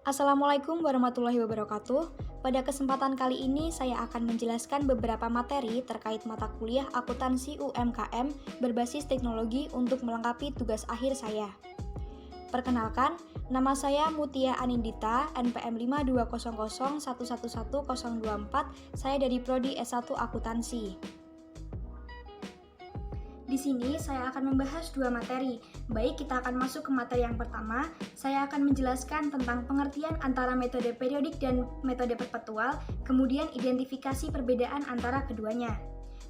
Assalamualaikum warahmatullahi wabarakatuh. Pada kesempatan kali ini saya akan menjelaskan beberapa materi terkait mata kuliah akuntansi UMKM berbasis teknologi untuk melengkapi tugas akhir saya. Perkenalkan, nama saya Mutia Anindita, NPM 5200111024, saya dari Prodi S1 Akuntansi. Di sini saya akan membahas dua materi. Baik, kita akan masuk ke materi yang pertama. Saya akan menjelaskan tentang pengertian antara metode periodik dan metode perpetual, kemudian identifikasi perbedaan antara keduanya.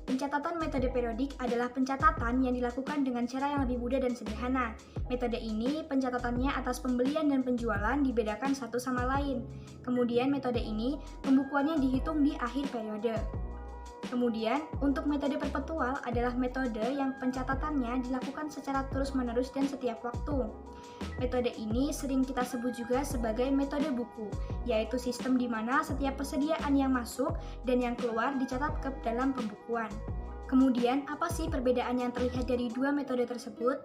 Pencatatan metode periodik adalah pencatatan yang dilakukan dengan cara yang lebih mudah dan sederhana. Metode ini, pencatatannya atas pembelian dan penjualan dibedakan satu sama lain. Kemudian metode ini, pembukuannya dihitung di akhir periode. Kemudian, untuk metode perpetual adalah metode yang pencatatannya dilakukan secara terus-menerus dan setiap waktu. Metode ini sering kita sebut juga sebagai metode buku, yaitu sistem di mana setiap persediaan yang masuk dan yang keluar dicatat ke dalam pembukuan. Kemudian, apa sih perbedaan yang terlihat dari dua metode tersebut?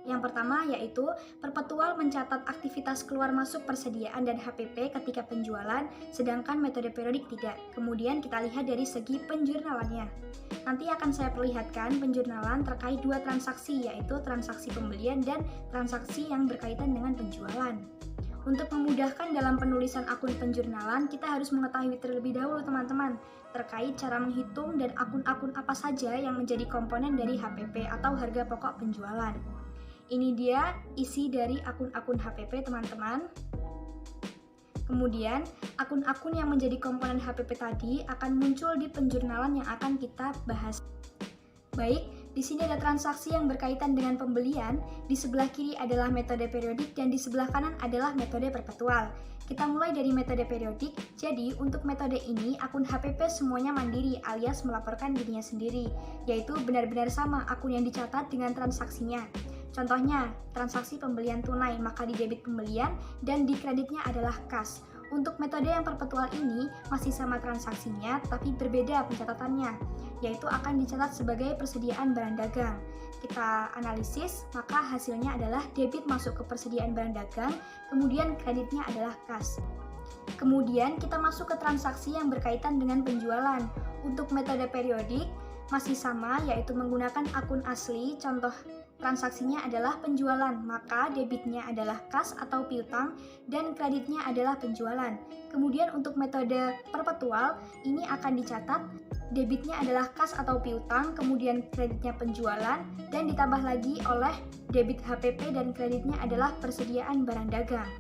Yang pertama yaitu perpetual mencatat aktivitas keluar masuk persediaan dan HPP ketika penjualan, sedangkan metode periodik tidak. Kemudian kita lihat dari segi penjurnalannya. Nanti akan saya perlihatkan penjurnalan terkait dua transaksi, yaitu transaksi pembelian dan transaksi yang berkaitan dengan penjualan. Untuk memudahkan dalam penulisan akun penjurnalan, kita harus mengetahui terlebih dahulu teman-teman terkait cara menghitung dan akun-akun apa saja yang menjadi komponen dari HPP atau harga pokok penjualan. Ini dia isi dari akun-akun HPP teman-teman. Kemudian, akun-akun yang menjadi komponen HPP tadi akan muncul di penjurnalan yang akan kita bahas. Baik, di sini ada transaksi yang berkaitan dengan pembelian, di sebelah kiri adalah metode periodik dan di sebelah kanan adalah metode perpetual. Kita mulai dari metode periodik, jadi untuk metode ini akun HPP semuanya mandiri alias melaporkan dirinya sendiri, yaitu benar-benar sama akun yang dicatat dengan transaksinya. Contohnya, transaksi pembelian tunai, maka di debit pembelian dan di kreditnya adalah kas. Untuk metode yang perpetual ini masih sama transaksinya, tapi berbeda pencatatannya, yaitu akan dicatat sebagai persediaan barang dagang. Kita analisis, maka hasilnya adalah debit masuk ke persediaan barang dagang, kemudian kreditnya adalah kas. Kemudian kita masuk ke transaksi yang berkaitan dengan penjualan. Untuk metode periodik masih sama, yaitu menggunakan akun asli, contoh transaksinya adalah penjualan, maka debitnya adalah kas atau piutang dan kreditnya adalah penjualan. Kemudian untuk metode perpetual, ini akan dicatat debitnya adalah kas atau piutang, kemudian kreditnya penjualan, dan ditambah lagi oleh debit HPP dan kreditnya adalah persediaan barang dagang.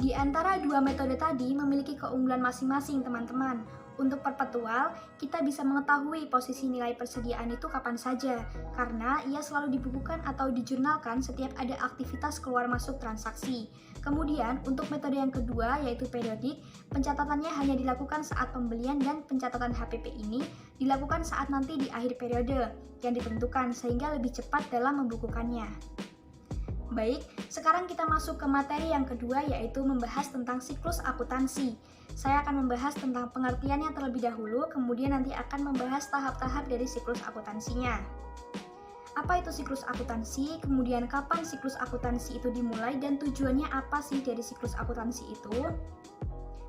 Di antara dua metode tadi memiliki keunggulan masing-masing teman-teman. Untuk perpetual, kita bisa mengetahui posisi nilai persediaan itu kapan saja, karena ia selalu dibukukan atau dijurnalkan setiap ada aktivitas keluar masuk transaksi. Kemudian, untuk metode yang kedua, yaitu periodik, pencatatannya hanya dilakukan saat pembelian dan pencatatan HPP ini dilakukan saat nanti di akhir periode yang ditentukan, sehingga lebih cepat dalam membukukannya. Baik, sekarang kita masuk ke materi yang kedua, yaitu membahas tentang siklus akuntansi. Saya akan membahas tentang pengertiannya terlebih dahulu, kemudian nanti akan membahas tahap-tahap dari siklus akuntansinya. Apa itu siklus akuntansi? Kemudian kapan siklus akuntansi itu dimulai dan tujuannya apa sih dari siklus akuntansi itu?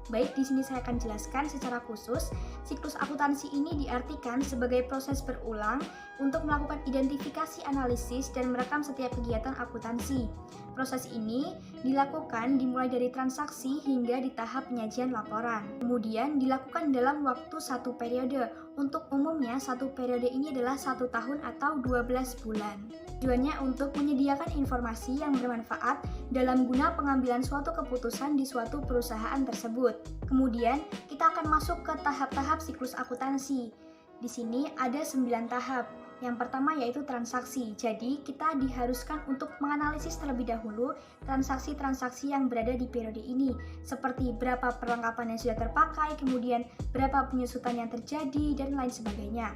Baik, di sini saya akan jelaskan secara khusus. Siklus akuntansi ini diartikan sebagai proses berulang untuk melakukan identifikasi, analisis, dan merekam setiap kegiatan akuntansi. Proses ini dilakukan dimulai dari transaksi hingga di tahap penyajian laporan. Kemudian dilakukan dalam waktu satu periode. Untuk umumnya, satu periode ini adalah 1 tahun atau 12 bulan. Tujuannya untuk menyediakan informasi yang bermanfaat dalam guna pengambilan suatu keputusan di suatu perusahaan tersebut. Kemudian, kita akan masuk ke tahap-tahap siklus akuntansi. Di sini ada 9 tahap. Yang pertama yaitu transaksi. Jadi, kita diharuskan untuk menganalisis terlebih dahulu transaksi-transaksi yang berada di periode ini, seperti berapa perlengkapan yang sudah terpakai, kemudian berapa penyusutan yang terjadi, dan lain sebagainya.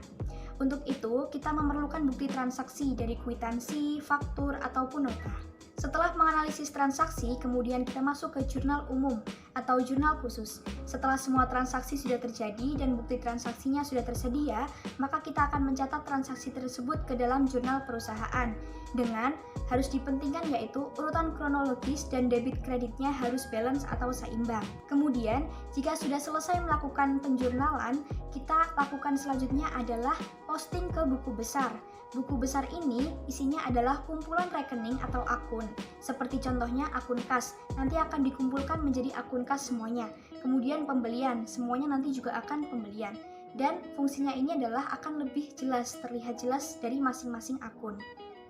Untuk itu, kita memerlukan bukti transaksi dari kwitansi, faktur, ataupun nota. Setelah menganalisis transaksi, kemudian kita masuk ke jurnal umum atau jurnal khusus. Setelah semua transaksi sudah terjadi dan bukti transaksinya sudah tersedia, maka kita akan mencatat transaksi tersebut ke dalam jurnal perusahaan dengan harus dipentingkan yaitu urutan kronologis dan debit kreditnya harus balance atau seimbang. Kemudian, jika sudah selesai melakukan penjurnalan, kita lakukan selanjutnya adalah posting ke buku besar. Buku besar ini isinya adalah kumpulan rekening atau akun. Seperti contohnya akun kas, nanti akan dikumpulkan menjadi akun kas semuanya. Kemudian pembelian, semuanya nanti juga akan pembelian. Dan fungsinya ini adalah akan lebih jelas, terlihat jelas dari masing-masing akun.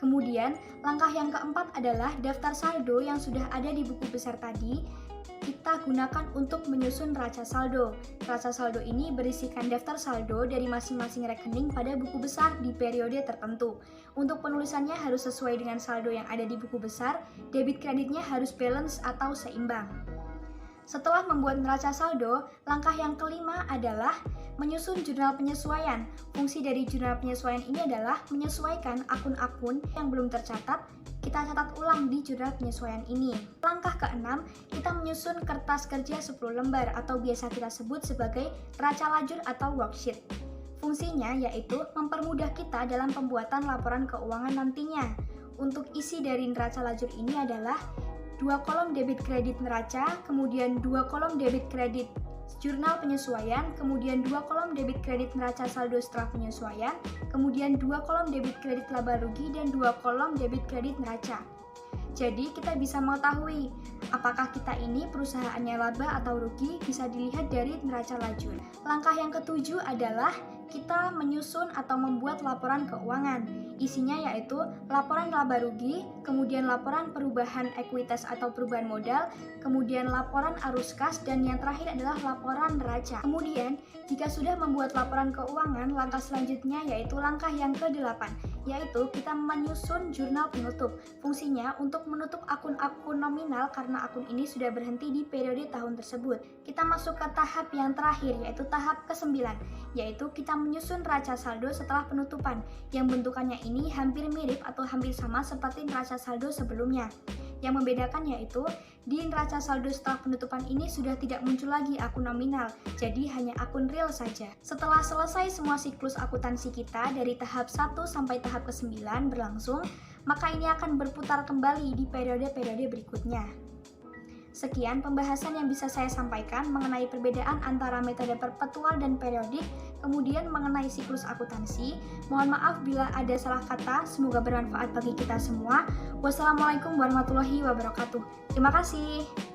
Kemudian, langkah yang keempat adalah daftar saldo yang sudah ada di buku besar tadi kita gunakan untuk menyusun neraca saldo. Neraca saldo ini berisikan daftar saldo dari masing-masing rekening pada buku besar di periode tertentu. Untuk penulisannya harus sesuai dengan saldo yang ada di buku besar, debit kreditnya harus balance atau seimbang. Setelah membuat neraca saldo, langkah yang kelima adalah menyusun jurnal penyesuaian. Fungsi dari jurnal penyesuaian ini adalah menyesuaikan akun-akun yang belum tercatat, kita catat ulang di jurnal penyesuaian ini. Langkah keenam, kita menyusun kertas kerja 10 lembar atau biasa kita sebut sebagai neraca lajur atau worksheet. Fungsinya yaitu mempermudah kita dalam pembuatan laporan keuangan nantinya. Untuk isi dari neraca lajur ini adalah 2 kolom debit kredit neraca, kemudian 2 kolom debit kredit jurnal penyesuaian, kemudian 2 kolom debit kredit neraca saldo setelah penyesuaian, kemudian 2 kolom debit kredit laba rugi, dan 2 kolom debit kredit neraca. Jadi kita bisa mengetahui apakah kita ini perusahaannya laba atau rugi bisa dilihat dari neraca lajur. Langkah yang ketujuh adalah kita menyusun atau membuat laporan keuangan. Isinya yaitu laporan laba rugi, kemudian laporan perubahan ekuitas atau perubahan modal, kemudian laporan arus kas, dan yang terakhir adalah laporan neraca. Kemudian, jika sudah membuat laporan keuangan, langkah selanjutnya yaitu langkah yang ke-8, yaitu kita menyusun jurnal penutup. Fungsinya untuk menutup akun-akun nominal karena akun ini sudah berhenti di periode tahun tersebut. Kita masuk ke tahap yang terakhir, yaitu tahap ke-9, yaitu kita menyusun neraca saldo setelah penutupan, yang bentukannya ini hampir mirip atau hampir sama seperti neraca saldo sebelumnya. Yang membedakan yaitu di neraca saldo setelah penutupan ini sudah tidak muncul lagi akun nominal, jadi hanya akun real saja. Setelah selesai semua siklus akuntansi kita dari tahap 1 sampai tahap ke-9 berlangsung, maka ini akan berputar kembali di periode-periode berikutnya. Sekian pembahasan yang bisa saya sampaikan mengenai perbedaan antara metode perpetual dan periodik, kemudian mengenai siklus akuntansi. Mohon maaf bila ada salah kata, semoga bermanfaat bagi kita semua. Wassalamualaikum warahmatullahi wabarakatuh. Terima kasih.